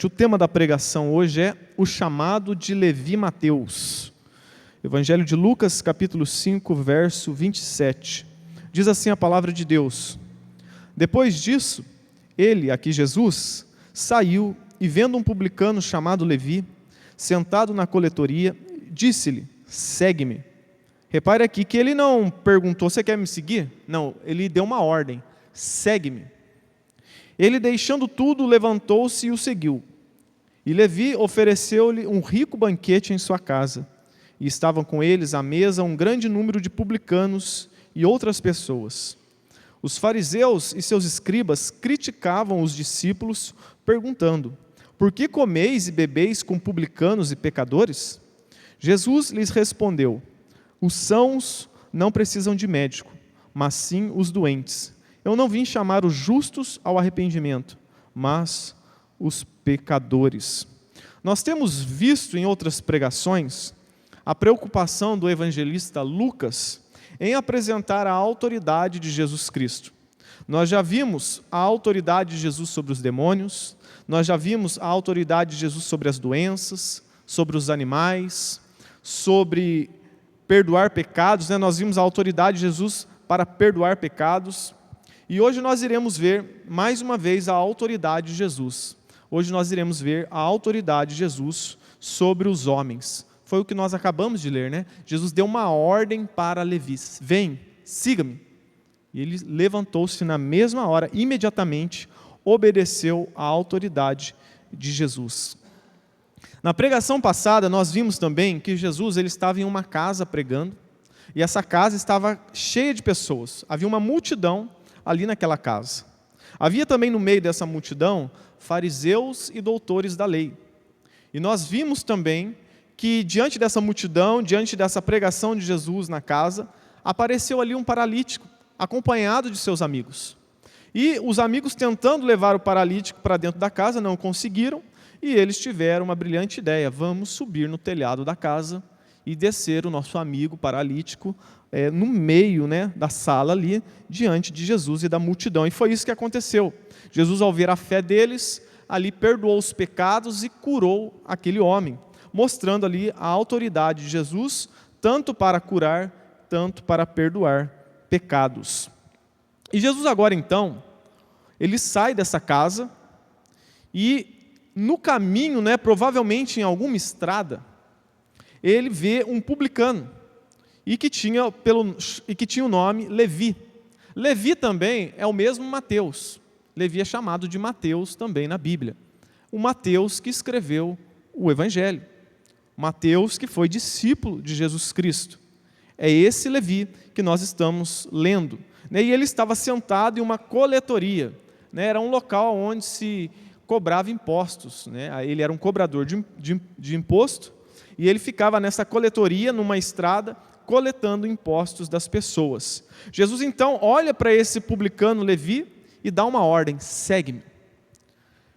O tema da pregação hoje é o chamado de Levi Mateus. Evangelho de Lucas, capítulo 5, verso 27. Diz assim a palavra de Deus: Depois disso, ele, aqui Jesus, saiu e vendo um publicano chamado Levi, sentado na coletoria, disse-lhe: segue-me. Repare aqui que ele não perguntou: você quer me seguir? Não, ele deu uma ordem: segue-me. Ele, deixando tudo, levantou-se e o seguiu. E Levi ofereceu-lhe um rico banquete em sua casa. E estavam com eles à mesa um grande número de publicanos e outras pessoas. Os fariseus e seus escribas criticavam os discípulos, perguntando: por que comeis e bebeis com publicanos e pecadores? Jesus lhes respondeu: os sãos não precisam de médico, mas sim os doentes. Eu não vim chamar os justos ao arrependimento, mas os pecadores. Nós temos visto em outras pregações a preocupação do evangelista Lucas em apresentar a autoridade de Jesus Cristo. Nós já vimos a autoridade de Jesus sobre os demônios, nós já vimos a autoridade de Jesus sobre as doenças, sobre os animais, sobre perdoar pecados, nós vimos a autoridade de Jesus para perdoar pecados. E hoje nós iremos ver, mais uma vez, a autoridade de Jesus. Hoje nós iremos ver a autoridade de Jesus sobre os homens. Foi o que nós acabamos de ler, né? Jesus deu uma ordem para Levi: vem, siga-me. E ele levantou-se na mesma hora, imediatamente, obedeceu à autoridade de Jesus. Na pregação passada, nós vimos também que Jesus ele estava em uma casa pregando, e essa casa estava cheia de pessoas. Havia uma multidão ali naquela casa. Havia também no meio dessa multidão fariseus e doutores da lei. E nós vimos também que diante dessa multidão, diante dessa pregação de Jesus na casa, apareceu ali um paralítico, acompanhado de seus amigos. E os amigos, tentando levar o paralítico para dentro da casa, não conseguiram, e eles tiveram uma brilhante ideia: vamos subir no telhado da casa e descer o nosso amigo paralítico no meio da sala ali, diante de Jesus e da multidão. E foi isso que aconteceu. Jesus, ao ver a fé deles, ali perdoou os pecados e curou aquele homem, mostrando ali a autoridade de Jesus, tanto para curar, tanto para perdoar pecados. E Jesus agora então, ele sai dessa casa e no caminho, provavelmente em alguma estrada, ele vê um publicano e que tinha o nome Levi. Levi também é o mesmo Mateus. Levi é chamado de Mateus também na Bíblia. O Mateus que escreveu o Evangelho. Mateus que foi discípulo de Jesus Cristo. É esse Levi que nós estamos lendo. E ele estava sentado em uma coletoria. Era um local onde se cobrava impostos. Ele era um cobrador de imposto. E ele ficava nessa coletoria, numa estrada, coletando impostos das pessoas. Jesus então olha para esse publicano Levi e dá uma ordem: segue-me.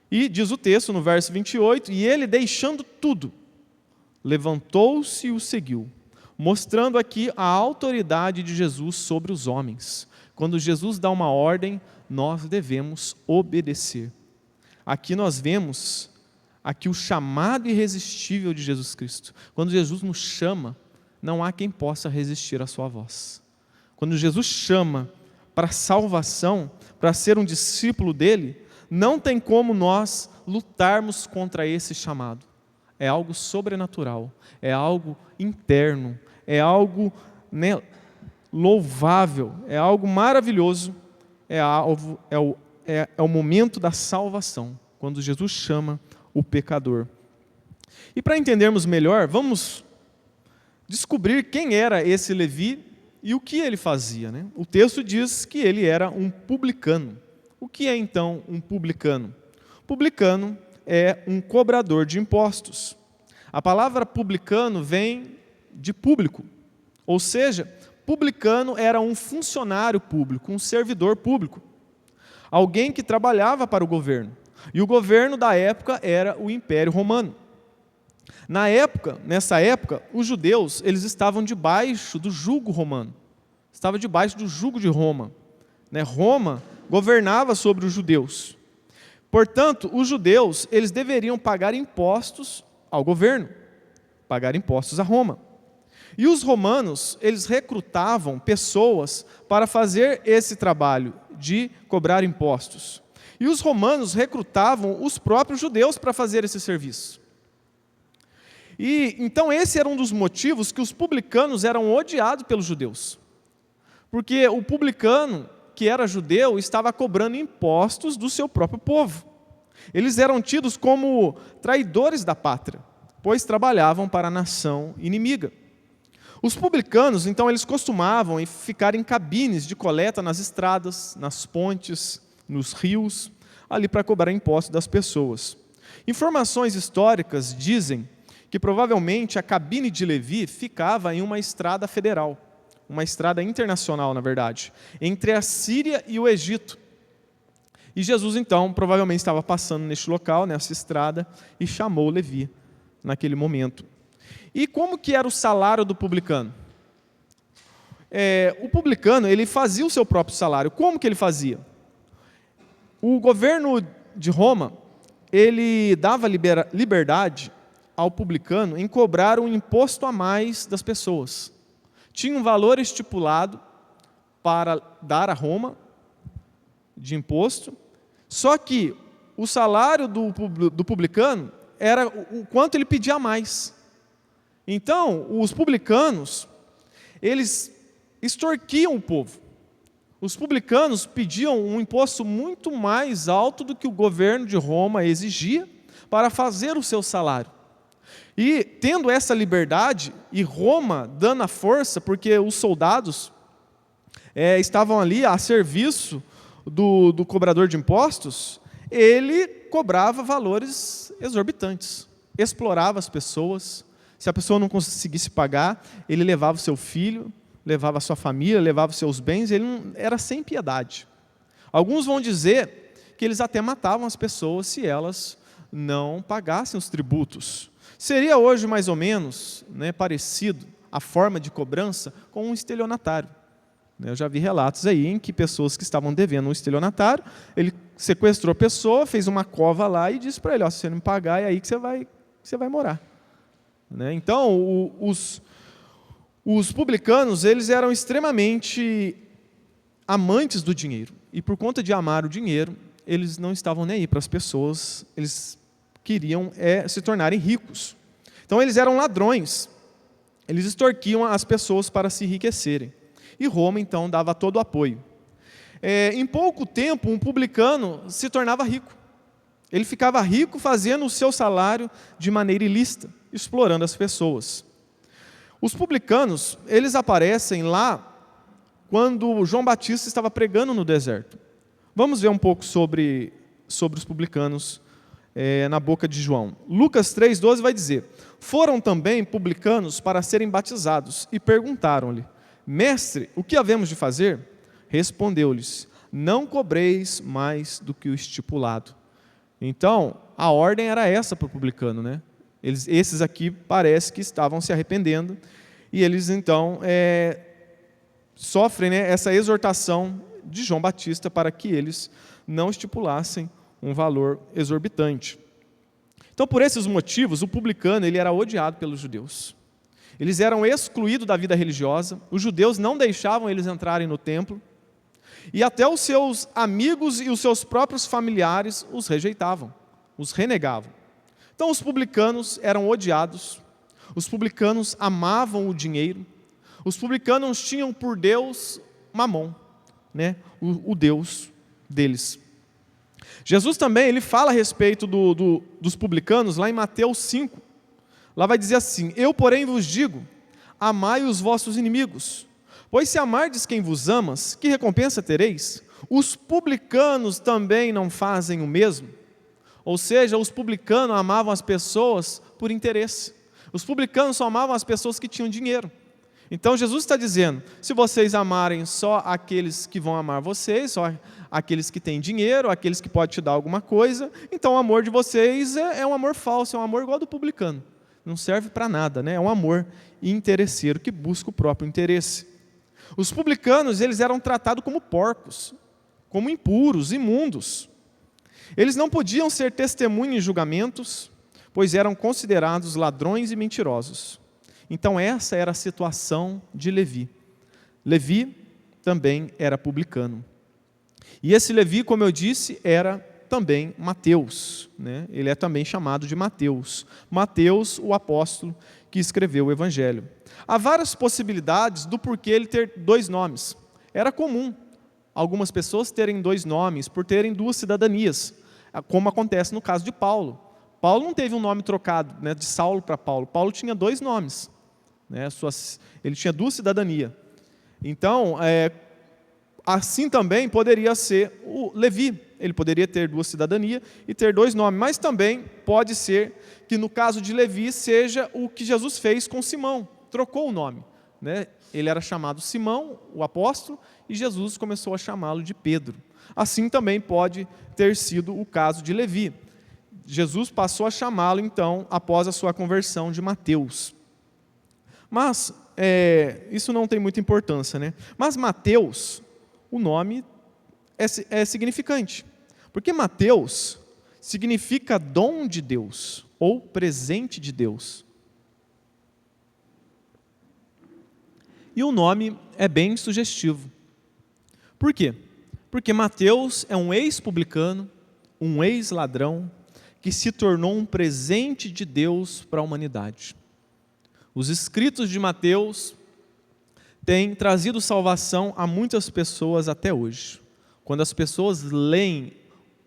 E diz o texto no verso 28, e ele, deixando tudo, levantou-se e o seguiu, mostrando aqui a autoridade de Jesus sobre os homens. Quando Jesus dá uma ordem, nós devemos obedecer. Aqui nós vemos o chamado irresistível de Jesus Cristo. Quando Jesus nos chama, não há quem possa resistir à sua voz. Quando Jesus chama para salvação, para ser um discípulo dele, não tem como nós lutarmos contra esse chamado. É algo sobrenatural, é algo interno, é algo louvável, é algo maravilhoso, é o momento da salvação, quando Jesus chama o pecador. E para entendermos melhor, vamos descobrir quem era esse Levi e o que ele fazia. O texto diz que ele era um publicano. O que é então um publicano? Publicano é um cobrador de impostos. A palavra publicano vem de público, ou seja, publicano era um funcionário público, um servidor público, alguém que trabalhava para o governo. E o governo da época era o Império Romano. Nessa época, os judeus eles estavam debaixo do jugo romano, estavam debaixo do jugo de Roma. Roma governava sobre os judeus. Portanto, os judeus, eles deveriam pagar impostos ao governo, pagar impostos a Roma. E os romanos, eles recrutavam pessoas para fazer esse trabalho de cobrar impostos. E os romanos recrutavam os próprios judeus para fazer esse serviço. E então esse era um dos motivos que os publicanos eram odiados pelos judeus. Porque o publicano, que era judeu, estava cobrando impostos do seu próprio povo. Eles eram tidos como traidores da pátria, pois trabalhavam para a nação inimiga. Os publicanos, então, eles costumavam ficar em cabines de coleta nas estradas, nas pontes, nos rios, ali para cobrar impostos das pessoas. Informações históricas dizem que provavelmente a cabine de Levi ficava em uma estrada federal, uma estrada internacional, na verdade, entre a Síria e o Egito. E Jesus, então, provavelmente estava passando neste local, nessa estrada, e chamou Levi naquele momento. E como que era o salário do publicano? O publicano, ele fazia o seu próprio salário. Como que ele fazia? O governo de Roma, ele dava liberdade ao publicano em cobrar um imposto a mais das pessoas. Tinha um valor estipulado para dar a Roma de imposto, só que o salário do publicano era o quanto ele pedia a mais. Então, os publicanos, eles extorquiam o povo. Os publicanos pediam um imposto muito mais alto do que o governo de Roma exigia para fazer o seu salário. E tendo essa liberdade, e Roma dando a força, porque os soldados estavam ali a serviço do cobrador de impostos, ele cobrava valores exorbitantes, explorava as pessoas. Se a pessoa não conseguisse pagar, ele levava o seu filho, levava a sua família, levava os seus bens, ele não, era sem piedade. Alguns vão dizer que eles até matavam as pessoas se elas não pagassem os tributos. Seria hoje mais ou menos parecido a forma de cobrança com um estelionatário. Eu já vi relatos aí em que pessoas que estavam devendo um estelionatário, ele sequestrou a pessoa, fez uma cova lá e disse para ele, se você não me pagar, é aí que você vai morar. Então, os publicanos, eles eram extremamente amantes do dinheiro. E por conta de amar o dinheiro, eles não estavam nem aí para as pessoas, eles queriam se tornarem ricos. Então, eles eram ladrões. Eles extorquiam as pessoas para se enriquecerem. E Roma, então, dava todo o apoio. Em pouco tempo, um publicano se tornava rico. Ele ficava rico fazendo o seu salário de maneira ilícita, explorando as pessoas. Os publicanos, eles aparecem lá quando João Batista estava pregando no deserto. Vamos ver um pouco sobre os publicanos na boca de João. Lucas 3,12 vai dizer: foram também publicanos para serem batizados e perguntaram-lhe: Mestre, o que havemos de fazer? Respondeu-lhes: não cobreis mais do que o estipulado. Então, a ordem era essa para o publicano, esses aqui parece que estavam se arrependendo, e eles então sofrem essa exortação de João Batista para que eles não estipulassem um valor exorbitante. Então, por esses motivos, o publicano ele era odiado pelos judeus. Eles eram excluídos da vida religiosa, os judeus não deixavam eles entrarem no templo, e até os seus amigos e os seus próprios familiares os rejeitavam, os renegavam. Então os publicanos eram odiados, os publicanos amavam o dinheiro, os publicanos tinham por Deus Mamon, o Deus deles. Jesus também ele fala a respeito dos publicanos lá em Mateus 5. Lá vai dizer assim: eu, porém, vos digo, amai os vossos inimigos, pois se amardes quem vos amas, que recompensa tereis? Os publicanos também não fazem o mesmo? Ou seja, os publicanos amavam as pessoas por interesse. Os publicanos só amavam as pessoas que tinham dinheiro. Então Jesus está dizendo, se vocês amarem só aqueles que vão amar vocês, só aqueles que têm dinheiro, aqueles que podem te dar alguma coisa, então o amor de vocês é um amor falso, é um amor igual ao do publicano. Não serve para nada, é um amor interesseiro, que busca o próprio interesse. Os publicanos, eles eram tratados como porcos, como impuros, imundos. Eles não podiam ser testemunha em julgamentos, pois eram considerados ladrões e mentirosos. Então essa era a situação de Levi. Levi também era publicano. E esse Levi, como eu disse, era também Mateus, né? Ele é também chamado de Mateus. Mateus, o apóstolo que escreveu o Evangelho. Há várias possibilidades do porquê ele ter 2 nomes. Era comum algumas pessoas terem 2 nomes por terem 2 cidadanias, como acontece no caso de Paulo. Paulo não teve um nome trocado, né, de Saulo para Paulo. Paulo tinha 2 nomes, né, ele tinha 2 cidadanias. Então, assim também poderia ser o Levi. Ele poderia ter 2 cidadanias e ter 2 nomes, mas também pode ser que no caso de Levi seja o que Jesus fez com Simão, trocou o nome, né? Ele era chamado Simão, o apóstolo, e Jesus começou a chamá-lo de Pedro. Assim também pode ter sido o caso de Levi. Jesus passou a chamá-lo então após a sua conversão de Mateus. Mas isso não tem muita importância, né? Mas Mateus, o nome é significante, porque Mateus significa dom de Deus ou presente de Deus. E o nome é bem sugestivo. Por quê? Porque Mateus é um ex-publicano, um ex-ladrão, que se tornou um presente de Deus para a humanidade. Os escritos de Mateus têm trazido salvação a muitas pessoas até hoje. Quando as pessoas leem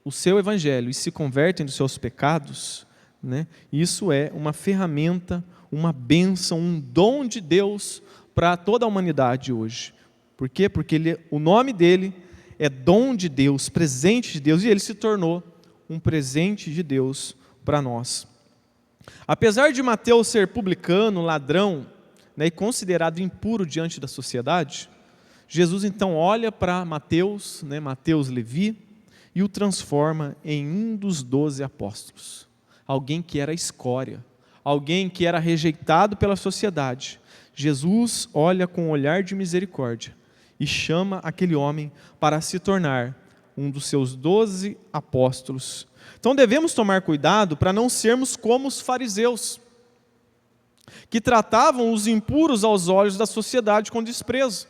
o seu evangelho e se convertem dos seus pecados, né, isso é uma ferramenta, uma bênção, um dom de Deus para toda a humanidade hoje. Por quê? Porque o nome dele é dom de Deus, presente de Deus, e ele se tornou um presente de Deus para nós. Apesar de Mateus ser publicano, ladrão, né, e considerado impuro diante da sociedade, Jesus então olha para Mateus, né, Mateus Levi, e o transforma em um dos 12 apóstolos. Alguém que era escória, alguém que era rejeitado pela sociedade. Jesus olha com um olhar de misericórdia e chama aquele homem para se tornar um dos seus 12 apóstolos. Então devemos tomar cuidado para não sermos como os fariseus, que tratavam os impuros aos olhos da sociedade com desprezo.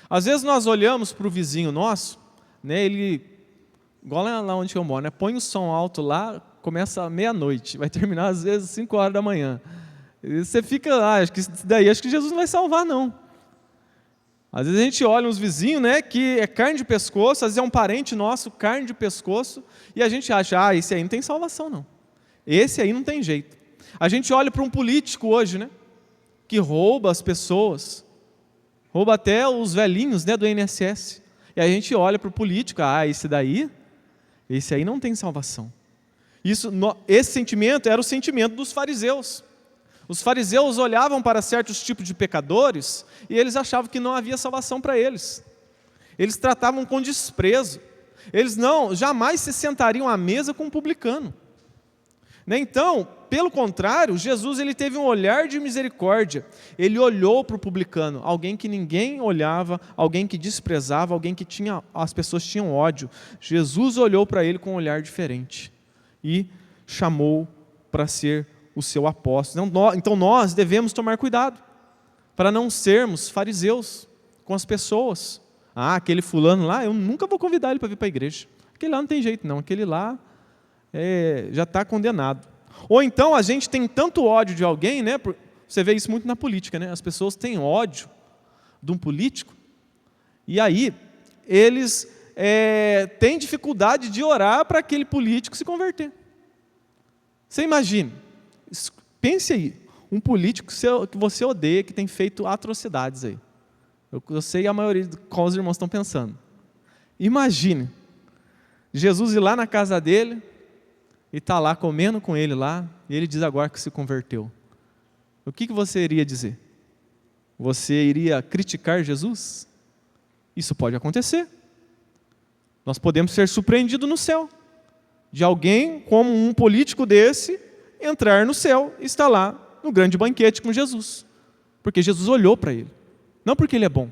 Às vezes nós olhamos para o vizinho nosso, né, ele, igual lá onde eu moro, né, põe o som alto lá, começa à meia-noite, vai terminar às vezes 5 horas da manhã. E você fica lá, acho que Jesus não vai salvar não. Às vezes a gente olha uns vizinhos, né, que é carne de pescoço, às vezes é um parente nosso, carne de pescoço, e a gente acha, esse aí não tem salvação não. Esse aí não tem jeito. A gente olha para um político hoje, né, que rouba as pessoas, rouba até os velhinhos, né, do INSS. E a gente olha para o político, esse aí não tem salvação. Esse sentimento era o sentimento dos fariseus. Os fariseus olhavam para certos tipos de pecadores e eles achavam que não havia salvação para eles. Eles tratavam com desprezo. Eles jamais se sentariam à mesa com um publicano. Então, pelo contrário, Jesus ele teve um olhar de misericórdia. Ele olhou para o publicano, alguém que ninguém olhava, alguém que desprezava, alguém que as pessoas tinham ódio. Jesus olhou para ele com um olhar diferente e chamou para ser o seu apóstolo. Então nós devemos tomar cuidado para não sermos fariseus com as pessoas. Aquele fulano lá, eu nunca vou convidar ele para vir para a igreja. Aquele lá não tem jeito não, aquele lá já está condenado. Ou então a gente tem tanto ódio de alguém, né? Você vê isso muito na política, né? As pessoas têm ódio de um político e aí eles têm dificuldade de orar para aquele político se converter. Você imagine, pense aí, um político que você odeia, que tem feito atrocidades aí. Eu sei a maioria do qual os irmãos estão pensando. Imagine, Jesus ir lá na casa dele e está lá comendo com ele lá, e ele diz agora que se converteu. O que você iria dizer? Você iria criticar Jesus? Isso pode acontecer. Nós podemos ser surpreendidos no céu, de alguém como um político desse, entrar no céu e estar lá no grande banquete com Jesus. Porque Jesus olhou para ele. Não porque ele é bom.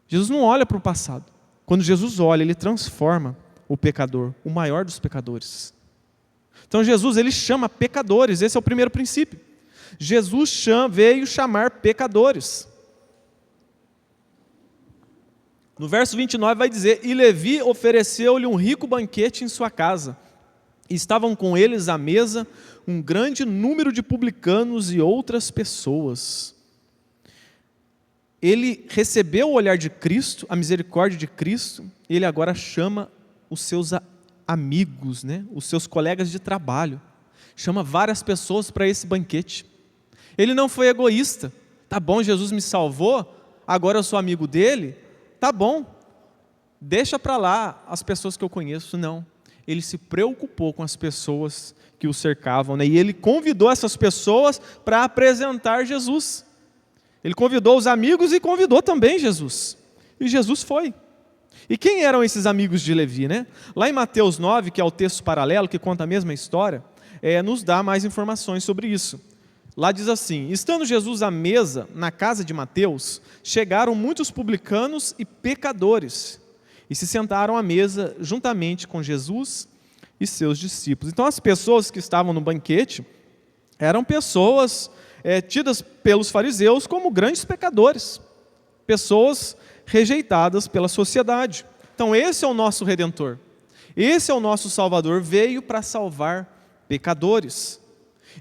Jesus não olha para o passado. Quando Jesus olha, ele transforma o pecador, o maior dos pecadores. Então Jesus, ele chama pecadores, esse é o primeiro princípio. Jesus veio chamar pecadores. No verso 29 vai dizer: e Levi ofereceu-lhe um rico banquete em sua casa. E estavam com eles à mesa um grande número de publicanos e outras pessoas. Ele recebeu o olhar de Cristo, a misericórdia de Cristo, e ele agora chama os seus amigos, né? Os seus colegas de trabalho. Chama várias pessoas para esse banquete. Ele não foi egoísta. Tá bom, Jesus me salvou, agora eu sou amigo dele, tá bom, deixa para lá as pessoas que eu conheço. Não, ele se preocupou com as pessoas que o cercavam, né? E ele convidou essas pessoas para apresentar Jesus. Ele convidou os amigos e convidou também Jesus. E Jesus foi. E quem eram esses amigos de Levi, né? Lá em Mateus 9, que é o texto paralelo, que conta a mesma história, nos dá mais informações sobre isso. Lá diz assim: estando Jesus à mesa na casa de Mateus, chegaram muitos publicanos e pecadores, e se sentaram à mesa juntamente com Jesus e seus discípulos. Então as pessoas que estavam no banquete eram pessoas tidas pelos fariseus como grandes pecadores, pessoas rejeitadas pela sociedade. Então esse é o nosso Redentor, esse é o nosso Salvador, veio para salvar pecadores.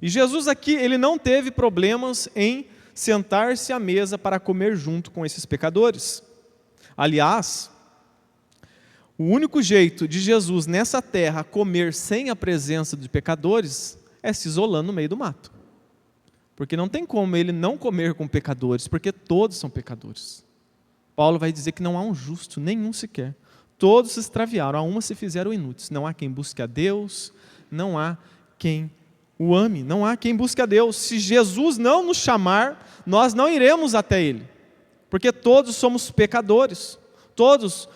E Jesus aqui, ele não teve problemas em sentar-se à mesa para comer junto com esses pecadores. Aliás, o único jeito de Jesus nessa terra comer sem a presença de pecadores é se isolando no meio do mato. Porque não tem como ele não comer com pecadores, porque todos são pecadores. Paulo vai dizer que não há um justo, nenhum sequer. Todos se extraviaram, a uma se fizeram inúteis. Não há quem busque a Deus, não há quem o ame, não há quem busque a Deus. Se Jesus não nos chamar, nós não iremos até Ele, porque todos somos pecadores, todos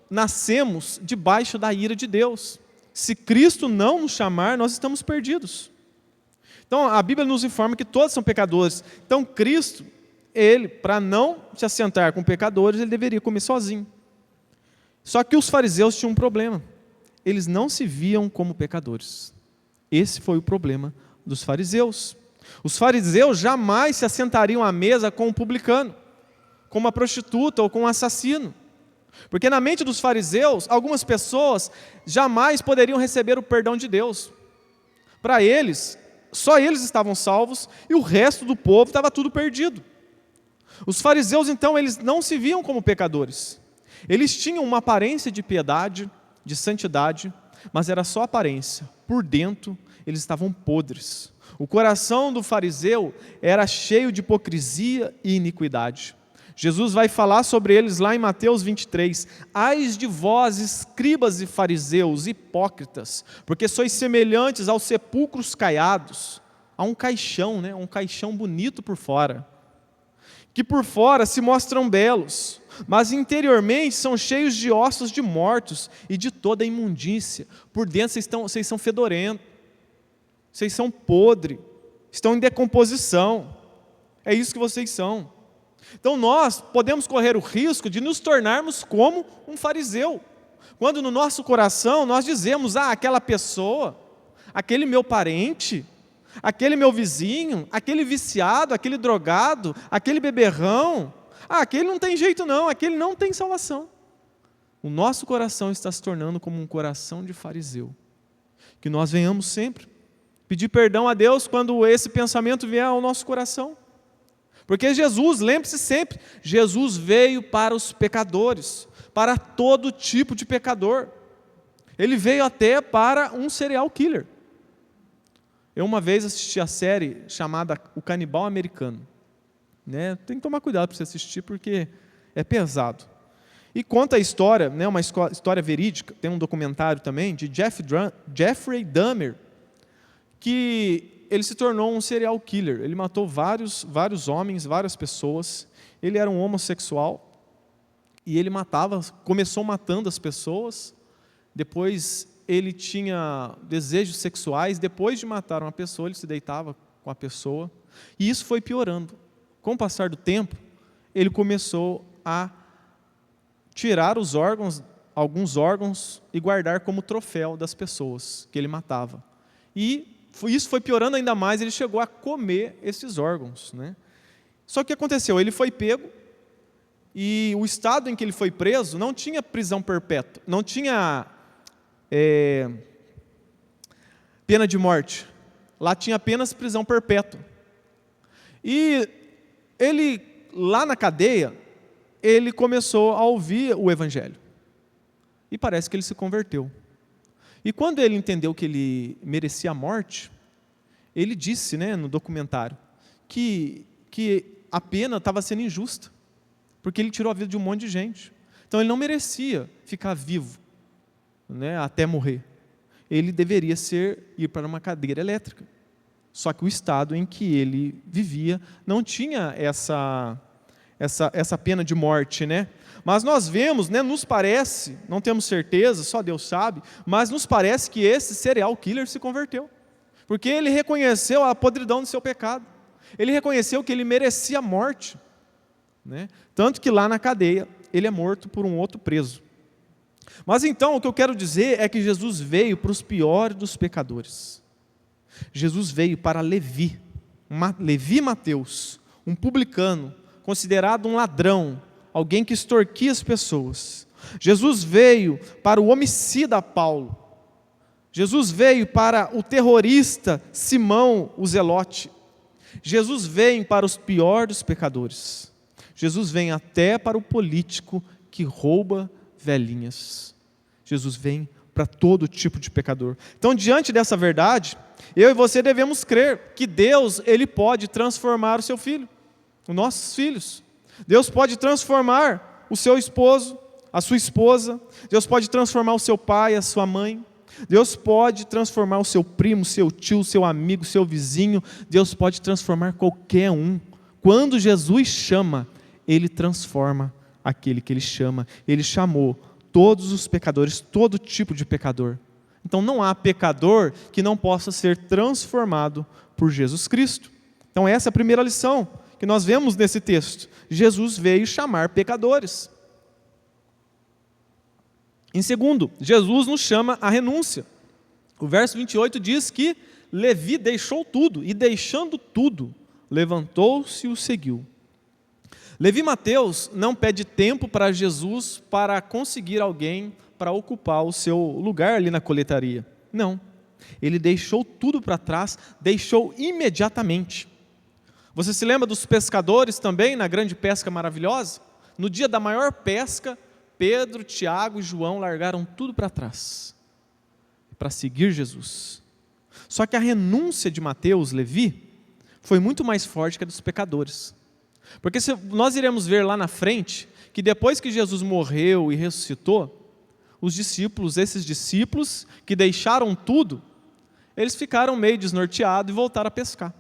nascemos debaixo da ira de Deus. Se Cristo não nos chamar, nós estamos perdidos. Então a Bíblia nos informa que todos são pecadores. Então Cristo, ele, para não se assentar com pecadores, ele deveria comer sozinho. Só que os fariseus tinham um problema, eles não se viam como pecadores. Esse foi o problema dos fariseus. Os fariseus jamais se assentariam à mesa com um publicano, com uma prostituta ou com um assassino. Porque na mente dos fariseus, algumas pessoas jamais poderiam receber o perdão de Deus. Para eles, só eles estavam salvos e o resto do povo estava tudo perdido. Os fariseus, então, eles não se viam como pecadores. Eles tinham uma aparência de piedade, de santidade, mas era só aparência. Por dentro, eles estavam podres. O coração do fariseu era cheio de hipocrisia e iniquidade. Jesus vai falar sobre eles lá em Mateus 23. Ai de vós, escribas e fariseus, hipócritas, porque sois semelhantes aos sepulcros caiados, a um caixão, né? Um caixão bonito por fora, que por fora se mostram belos, mas interiormente são cheios de ossos de mortos e de toda imundícia. Por dentro vocês são fedorentos, vocês são podres, estão em decomposição. É isso que vocês são. Então nós podemos correr o risco de nos tornarmos como um fariseu, quando no nosso coração nós dizemos: aquela pessoa, aquele meu parente, aquele meu vizinho, aquele viciado, aquele drogado, aquele beberrão, aquele não tem jeito não, aquele não tem salvação. O nosso coração está se tornando como um coração de fariseu. Que nós venhamos sempre pedir perdão a Deus quando esse pensamento vier ao nosso coração. Porque Jesus, lembre-se sempre, Jesus veio para os pecadores, para todo tipo de pecador. Ele veio até para um serial killer. Eu uma vez assisti a série chamada O Canibal Americano. Tem que tomar cuidado para você assistir, porque é pesado. E conta a história, uma história verídica, tem um documentário também, de Jeffrey Dahmer, que ele se tornou um serial killer. Ele matou vários homens, várias pessoas. Ele era um homossexual e ele começou matando as pessoas. Depois ele tinha desejos sexuais. Depois de matar uma pessoa, ele se deitava com a pessoa. E isso foi piorando. Com o passar do tempo, ele começou a tirar os órgãos alguns órgãos e guardar como troféu das pessoas que ele matava. E isso foi piorando ainda mais, ele chegou a comer esses órgãos, né? Só que o que aconteceu? Ele foi pego, e o estado em que ele foi preso não tinha prisão perpétua, não tinha pena de morte. Lá tinha apenas prisão perpétua. E ele, lá na cadeia, ele começou a ouvir o Evangelho. E parece que ele se converteu. E quando ele entendeu que ele merecia a morte, ele disse, né, no documentário, que a pena estava sendo injusta, porque ele tirou a vida de um monte de gente. Então ele não merecia ficar vivo, né, até morrer. Ele deveria ir para uma cadeira elétrica. Só que o estado em que ele vivia não tinha essa pena de morte, né? Mas nós vemos, né, nos parece, não temos certeza, só Deus sabe, mas nos parece que esse serial killer se converteu. Porque ele reconheceu a podridão do seu pecado. Ele reconheceu que ele merecia a morte, né? Tanto que lá na cadeia, ele é morto por um outro preso. Mas então, o que eu quero dizer é que Jesus veio para os piores dos pecadores. Jesus veio para Levi Mateus, um publicano, considerado um ladrão, alguém que extorquia as pessoas. Jesus veio para o homicida Paulo. Jesus veio para o terrorista Simão, o Zelote. Jesus vem para os piores dos pecadores. Jesus vem até para o político que rouba velhinhas. Jesus vem para todo tipo de pecador. Então, diante dessa verdade, eu e você devemos crer que Deus, Ele pode transformar o seu filho, os nossos filhos. Deus pode transformar o seu esposo, a sua esposa. Deus pode transformar o seu pai, a sua mãe. Deus pode transformar o seu primo, o seu tio, o seu amigo, o seu vizinho. Deus pode transformar qualquer um. Quando Jesus chama, Ele transforma aquele que Ele chama. Ele chamou todos os pecadores, todo tipo de pecador. Então não há pecador que não possa ser transformado por Jesus Cristo. Então essa é a primeira lição que nós vemos nesse texto. Jesus veio chamar pecadores. Em segundo, Jesus nos chama à renúncia. O verso 28 diz que Levi deixou tudo, e deixando tudo, levantou-se e o seguiu. Levi Mateus não pede tempo para Jesus para conseguir alguém para ocupar o seu lugar ali na coletaria. Não. Ele deixou tudo para trás, deixou imediatamente. Você se lembra dos pescadores também, na grande pesca maravilhosa? No dia da maior pesca, Pedro, Tiago e João largaram tudo para trás, para seguir Jesus. Só que a renúncia de Mateus, Levi, foi muito mais forte que a dos pecadores. Porque nós iremos ver lá na frente, que depois que Jesus morreu e ressuscitou, os discípulos, esses discípulos que deixaram tudo, eles ficaram meio desnorteados e voltaram a pescar.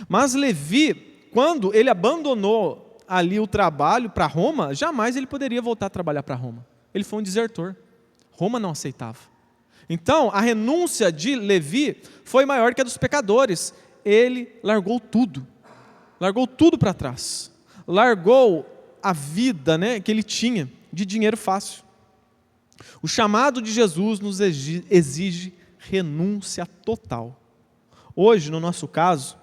Mas Levi, quando ele abandonou ali o trabalho para Roma, jamais ele poderia voltar a trabalhar para Roma. Ele foi um desertor. Roma não aceitava. Então, a renúncia de Levi foi maior que a dos pecadores. Ele largou tudo para trás. Largou a vida, né, que ele tinha de dinheiro fácil. O chamado de Jesus nos exige renúncia total. Hoje, no nosso caso,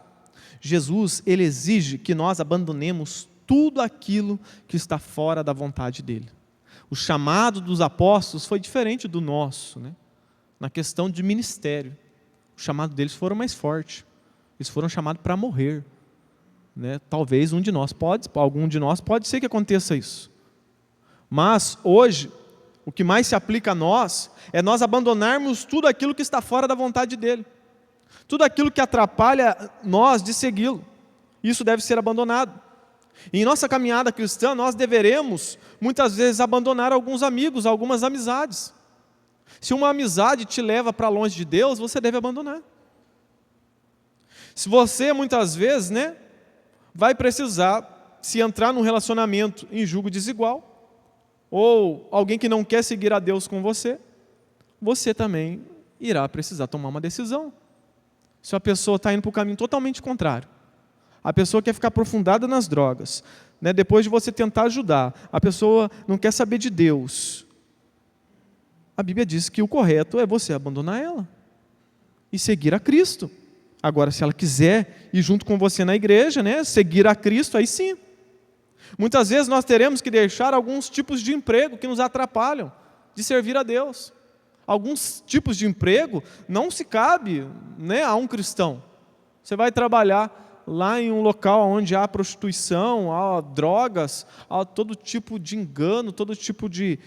Jesus, ele exige que nós abandonemos tudo aquilo que está fora da vontade dele. O chamado dos apóstolos foi diferente do nosso, né? Na questão de ministério. O chamado deles foi mais forte. Eles foram chamados para morrer, né? Talvez algum de nós pode ser que aconteça isso. Mas hoje, o que mais se aplica a nós é nós abandonarmos tudo aquilo que está fora da vontade dele. Tudo aquilo que atrapalha nós de segui-lo. Isso deve ser abandonado. E em nossa caminhada cristã, nós deveremos, muitas vezes, abandonar alguns amigos, algumas amizades. Se uma amizade te leva para longe de Deus, você deve abandonar. Se você, muitas vezes, né, vai precisar, se entrar num relacionamento em julgo desigual, ou alguém que não quer seguir a Deus com você, você também irá precisar tomar uma decisão. Se a pessoa está indo para o caminho totalmente contrário, a pessoa quer ficar aprofundada nas drogas, né? Depois de você tentar ajudar, a pessoa não quer saber de Deus, a Bíblia diz que o correto é você abandonar ela e seguir a Cristo. Agora, se ela quiser ir junto com você na igreja, né, seguir a Cristo, aí sim. Muitas vezes nós teremos que deixar alguns tipos de emprego que nos atrapalham de servir a Deus. Alguns tipos de emprego não se cabe, né, a um cristão. Você vai trabalhar lá em um local onde há prostituição, há drogas, há todo tipo de engano, todo tipo de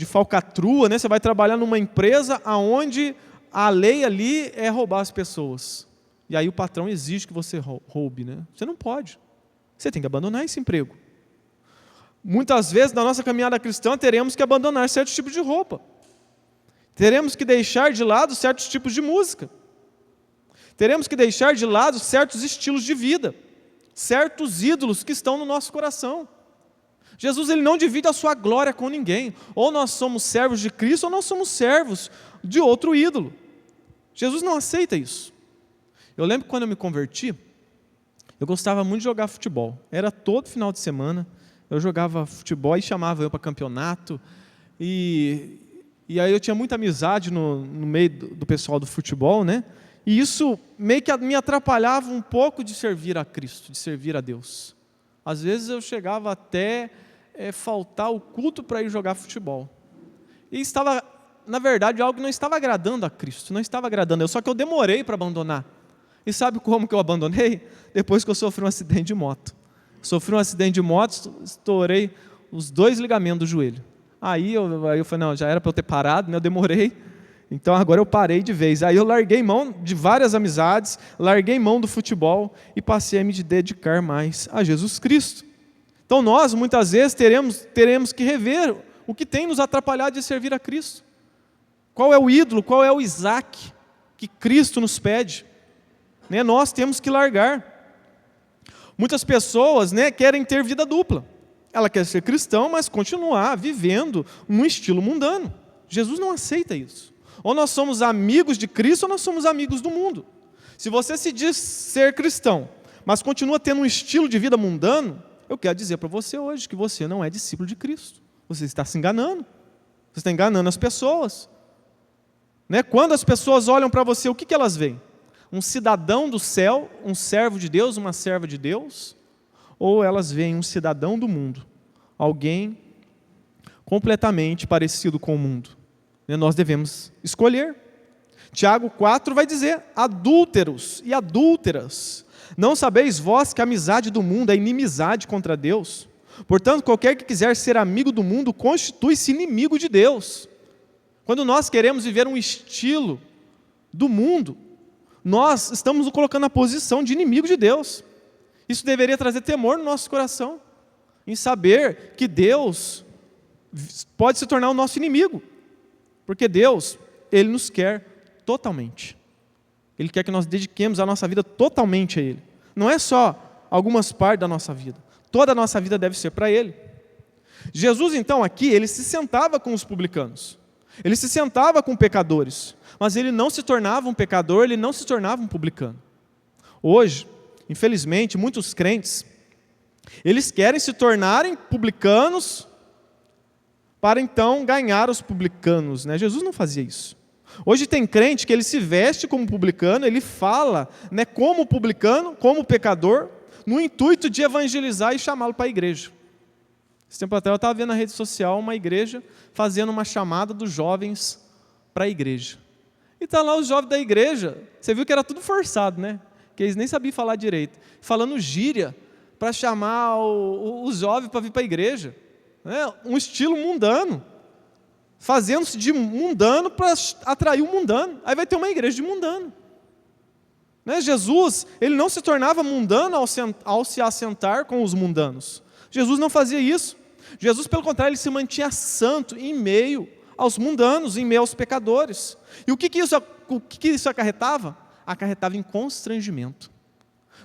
falcatrua, né? Você vai trabalhar numa empresa onde a lei ali é roubar as pessoas. E aí o patrão exige que você roube, né? Você não pode. Você tem que abandonar esse emprego. Muitas vezes, na nossa caminhada cristã, teremos que abandonar certos tipos de roupa. Teremos que deixar de lado certos tipos de música. Teremos que deixar de lado certos estilos de vida, certos ídolos que estão no nosso coração. Jesus, ele não divide a sua glória com ninguém. Ou nós somos servos de Cristo, ou nós somos servos de outro ídolo. Jesus não aceita isso. Eu lembro que quando eu me converti, eu gostava muito de jogar futebol. Era todo final de semana, eu jogava futebol e chamava eu para campeonato. E aí eu tinha muita amizade no meio do pessoal do futebol, né? E isso meio que me atrapalhava um pouco de servir a Cristo, de servir a Deus. Às vezes eu chegava até faltar o culto para ir jogar futebol. E estava, na verdade, algo que não estava agradando a Cristo, não estava agradando eu, só que eu demorei para abandonar. E sabe como que eu abandonei? Depois que eu sofri um acidente de moto. Sofri um acidente de moto, estourei os 2 ligamentos do joelho. Aí eu falei, não, já era para eu ter parado, né? Eu demorei. Então agora eu parei de vez. Aí eu larguei mão de várias amizades, larguei mão do futebol e passei a me dedicar mais a Jesus Cristo. Então nós, muitas vezes, teremos que rever o que tem nos atrapalhado de servir a Cristo. Qual é o ídolo, qual é o Isaac que Cristo nos pede? Né? Nós temos que largar. Muitas pessoas, né, querem ter vida dupla. Ela quer ser cristão, mas continuar vivendo num estilo mundano. Jesus não aceita isso. Ou nós somos amigos de Cristo, ou nós somos amigos do mundo. Se você se diz ser cristão, mas continua tendo um estilo de vida mundano, eu quero dizer para você hoje que você não é discípulo de Cristo. Você está se enganando. Você está enganando as pessoas. Né? Quando as pessoas olham para você, o que elas veem? Um cidadão do céu, um servo de Deus, uma serva de Deus? Ou elas veem um cidadão do mundo? Alguém completamente parecido com o mundo? Nós devemos escolher. Tiago 4 vai dizer, adúlteros e adúlteras, não sabeis vós que a amizade do mundo é inimizade contra Deus? Portanto, qualquer que quiser ser amigo do mundo, constitui-se inimigo de Deus. Quando nós queremos viver um estilo do mundo, nós estamos nos colocando na posição de inimigo de Deus. Isso deveria trazer temor no nosso coração, em saber que Deus pode se tornar o nosso inimigo. Porque Deus, Ele nos quer totalmente. Ele quer que nós dediquemos a nossa vida totalmente a Ele. Não é só algumas partes da nossa vida. Toda a nossa vida deve ser para Ele. Jesus, então, aqui, Ele se sentava com os publicanos. Ele se sentava com pecadores. Mas Ele não se tornava um pecador, Ele não se tornava um publicano. Hoje, infelizmente, muitos crentes, eles querem se tornarem publicanos para então ganhar os publicanos, né? Jesus não fazia isso. Hoje tem crente que ele se veste como publicano, ele fala, né, como publicano, como pecador, no intuito de evangelizar e chamá-lo para a igreja. Esse tempo atrás eu estava vendo na rede social uma igreja fazendo uma chamada dos jovens para a igreja. E está lá os jovens da igreja, você viu que era tudo forçado, né? Que eles nem sabiam falar direito, falando gíria para chamar os jovens para vir para a igreja. Um estilo mundano, fazendo-se de mundano para atrair o mundano. Aí vai ter uma igreja de mundano. Jesus, ele não se tornava mundano ao se assentar com os mundanos. Jesus não fazia isso. Jesus, pelo contrário, ele se mantinha santo em meio aos mundanos, em meio aos pecadores. E o que isso acarretava? Acarretava em constrangimento.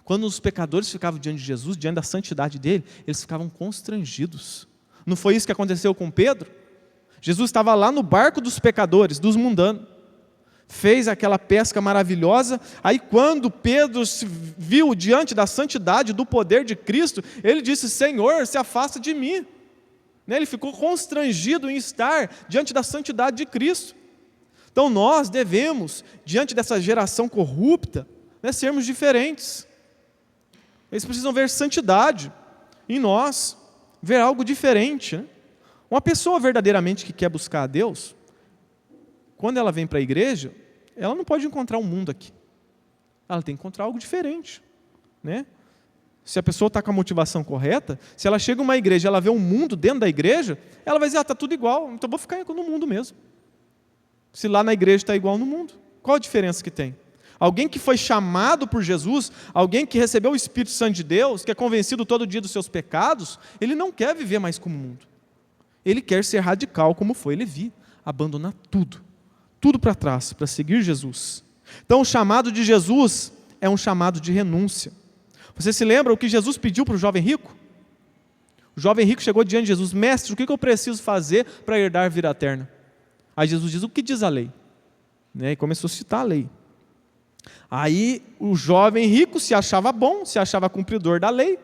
Quando os pecadores ficavam diante de Jesus, diante da santidade dele, eles ficavam constrangidos. Não foi isso que aconteceu com Pedro? Jesus estava lá no barco dos pecadores, dos mundanos. Fez aquela pesca maravilhosa. Aí quando Pedro se viu diante da santidade, do poder de Cristo, ele disse, Senhor, se afasta de mim. né? Ele ficou constrangido em estar diante da santidade de Cristo. Então nós devemos, diante dessa geração corrupta, né, sermos diferentes. Eles precisam ver santidade em nós, ver algo diferente, né? Uma pessoa verdadeiramente que quer buscar a Deus, quando ela vem para a igreja, ela não pode encontrar um mundo aqui. Ela tem que encontrar algo diferente, né? Se a pessoa está com a motivação correta, se ela chega em uma igreja e ela vê um mundo dentro da igreja, ela vai dizer, está tudo igual, então vou ficar no mundo mesmo. Se lá na igreja está igual no mundo, qual a diferença que tem? Alguém que foi chamado por Jesus, alguém que recebeu o Espírito Santo de Deus, que é convencido todo dia dos seus pecados, ele não quer viver mais como o mundo. Ele quer ser radical como foi Levi, abandonar tudo para trás, para seguir Jesus. Então o chamado de Jesus é um chamado de renúncia. Você se lembra o que Jesus pediu para o jovem rico? O jovem rico chegou diante de Jesus, mestre, o que eu preciso fazer para herdar a vida eterna? Aí Jesus diz, o que diz a lei? Né? E começou a citar a lei. Aí o jovem rico se achava bom, se achava cumpridor da lei.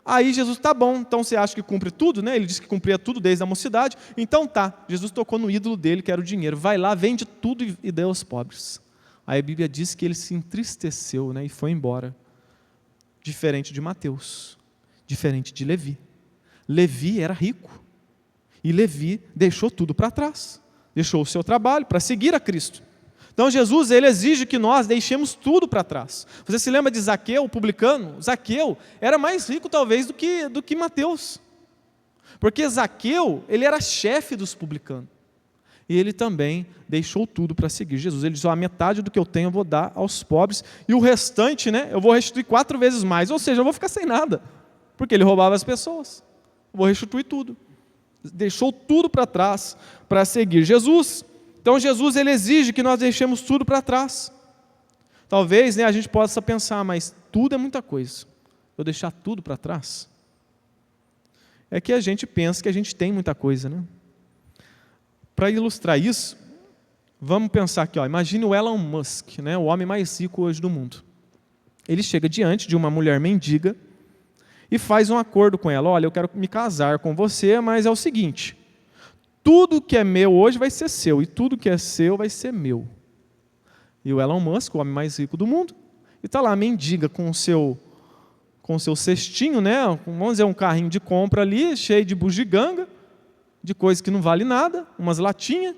Aí Jesus, tá bom, então você acha que cumpre tudo, né? Ele disse que cumpria tudo desde a mocidade. Então tá, Jesus tocou no ídolo dele, que era o dinheiro. Vai lá, vende tudo e dê aos pobres. Aí a Bíblia diz que ele se entristeceu, né? E foi embora. Diferente de Mateus, diferente de Levi. Levi era rico. E Levi deixou tudo para trás. Deixou o seu trabalho para seguir a Cristo. Então Jesus, ele exige que nós deixemos tudo para trás. Você se lembra de Zaqueu, o publicano? Zaqueu era mais rico talvez do que Mateus. Porque Zaqueu, ele era chefe dos publicanos. E ele também deixou tudo para seguir Jesus. Ele disse, a metade do que eu tenho eu vou dar aos pobres, e o restante, né, eu vou restituir 4 vezes mais. Ou seja, eu vou ficar sem nada, porque ele roubava as pessoas. Eu vou restituir tudo. Deixou tudo para trás para seguir Jesus. Então Jesus, ele exige que nós deixemos tudo para trás. Talvez, né, a gente possa pensar, mas tudo é muita coisa. Eu deixar tudo para trás? É que a gente pensa que a gente tem muita coisa, né? Para ilustrar isso, vamos pensar aqui, ó, imagine o Elon Musk, né, o homem mais rico hoje do mundo. Ele chega diante de uma mulher mendiga e faz um acordo com ela. Olha, eu quero me casar com você, mas é o seguinte, tudo que é meu hoje vai ser seu, e tudo que é seu vai ser meu. E o Elon Musk, o homem mais rico do mundo, e está lá a mendiga com o seu cestinho, né, vamos dizer, um carrinho de compra ali, cheio de bugiganga, de coisa que não vale nada, umas latinhas.